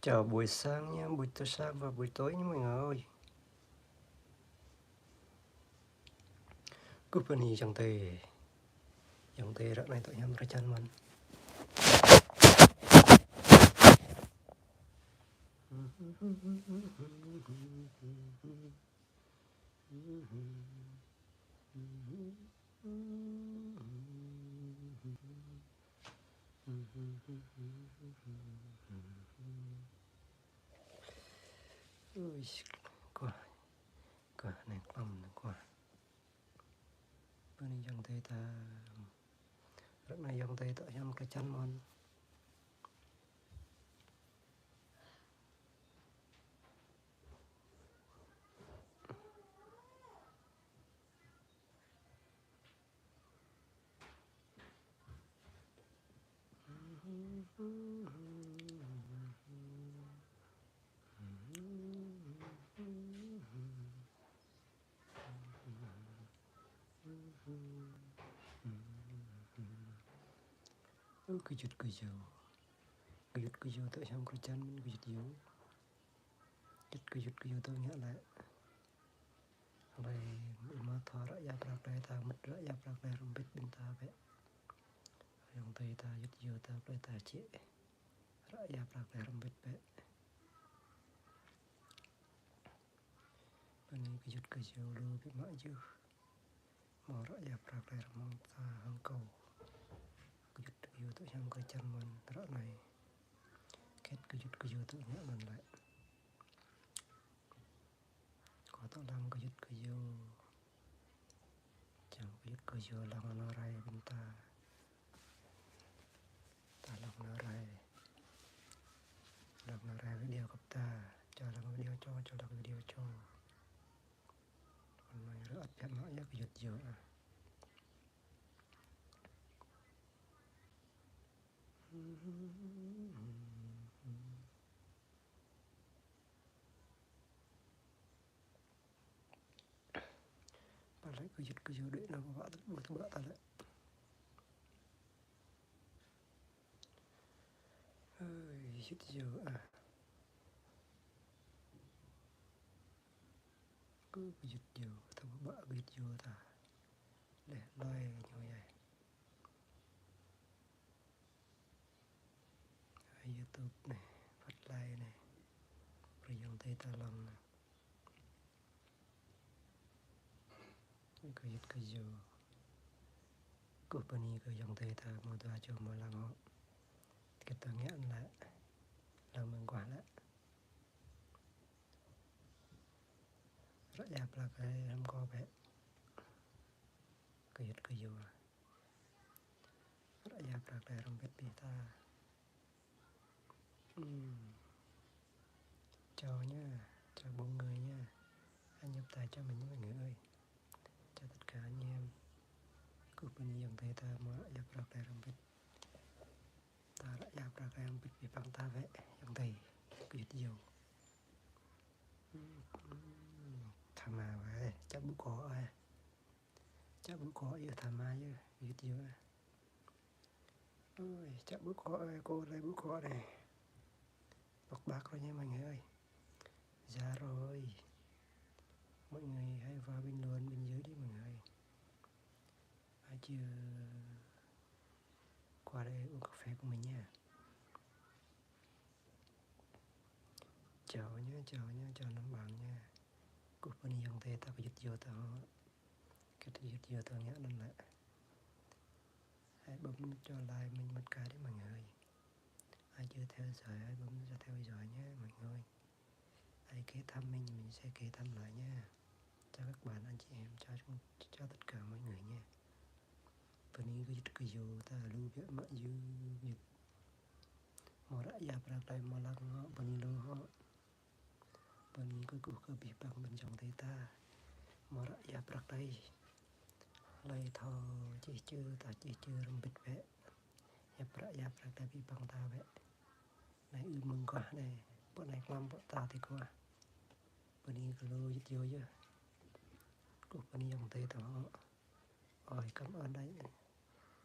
Chào buổi sáng nhé, buổi tối sáng và buổi tối nha mọi người ơi. Kupani chẳng tề rạng này tụi em ra chân mình. Ui, quả này lòng quả. Kupani chẳng tề ta rạng này chẳng tề tụi em ra chân mình. Cứ giật cứ dầu tụi em ra chân mình cứ giật dầu tụi nhẹ lại. Rồi mà thọ rạ ya bạc đây ta mất rạ ya bạc đây rung bít bên ta vậy. Yang tây ta giật dầu ta đây ta chế rạ ya bạc đây rung bít vậy. Bên này cứ giật dầu luôn bị mãi chứ. Mà rạ ya bạc đây rung ta hăng cầu. Cứ giật dầu tụi em cái chân mình rạ này. Kết cứ giật dầu tụi nhẹ mình lại. Có tao lăng cứ giật dầu. Chẳng cứ giật dầu lăng nó rai bên ta. Ta lăng nó rai video của ta. Cho lăng video cho lăng video cho. Còn này rất ấp mãi nhá cứ giật dầu à. Bạn lại cứ giật dầu để nó vợ thứ bạ ta lại. Ơi giật dầu à. Cứ giật dầu thằng bạ giật dầu ta. Để loay như vậy. YouTube này, phát like này, rồi dòng tay ta lòng này. Cái dầu Kupani cái dòng tay ta mà ta cho mà làm họ. Cái ta nghe lại làm mình quả lại. Rất đẹp là cái em có bé. Cái dầu à. Rất đẹp là cái em biết bị ta. Chào nha, chào bốn người nha. Anh nhập tài cho mình nha mọi người ơi. Chào tất cả anh em. Kupani dòng tay ta mà đẹp là cái em biết. Ta đã đẹp là cái em biết bị bằng ta vậy. Dòng tay cái dầu. Thầm mà vậy, chắc bữa có ai. Chắc bữa có yêu thầm mà chứ, yêu tiêu à. Ôi, chắc bữa có ai, cô lấy bữa có này. Bọc bạc rồi nha mọi người ơi. Dạ rồi. Mọi người hãy vào bình luận bên dưới đi mọi người. Ai chưa qua đây uống cà phê của mình nha. Chào năm bạn nha. Kupani dòng tay ta có giật vô tao. Cái giật vô tao nhá nên lại. Hãy bấm cho like mình một cái đấy mọi người. Ai chưa theo dõi hãy bấm cho theo dõi nhé mọi người. Ai ghé thăm mình sẽ ghé thăm lại nha. Chào các bạn anh chị em, chào tất cả mọi người nha. Pani cái giật cái vô ta lưu biết mọi dư việc mà đã dạp ra đây mà lăng họ pani lưu họ pani cái bị bằng bên trong tay ta mà đã dạp ra đây lấy thò chỉ chưa rung bịch vẽ dạp ra đây bị bằng ta vẽ này mừng quá này bọn này làm bọn ta thì quá pani cái lô giật vô chứ của pani dòng tay ta họ ôi cảm ơn đấy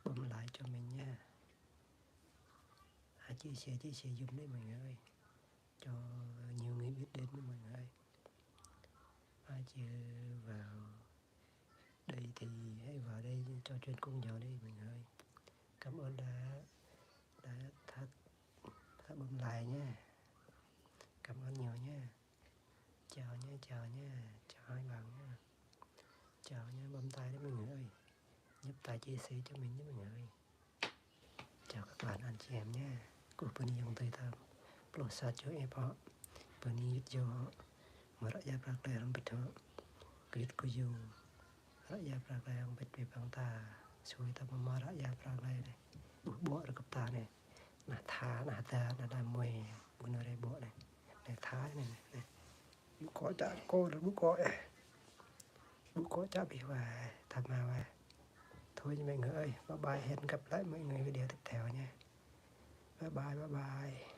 bấm lại cho mình nha. Chia sẻ dùm đấy mọi người ơi. chưa vào đây thì hãy vào đây trò chuyện cùng nhau đi mình ơi. Cảm ơn đã bấm like nhé. Cảm ơn nhiều nhé. Chào nhé, chào hai bạn nhé. Chào nhé, bấm tay đấy mình ơi. Nhấp tay chia sẻ cho mình nhé mình ơi. Chào các bạn anh chị em nhé. Của Penny yang tây tam. Plosa cho em họ. Penny cho mà đã giáp rạc đây làm bịch họ. Kuyết của dù. Đã giáp rạc đây làm bịch về bằng ta. Xui ta mà đã giáp rạc đây này. Bộ ra cấp ta này. Nà thá, nà ta, nà đà mùi. Bữa nơi đây bộ này. Này thá này này. Bố có chả cô là bố có chả bị hoài thật mà hoài. Thôi mọi người ơi, bye bye, hẹn gặp lại mọi người video tiếp theo nha. Bye bye.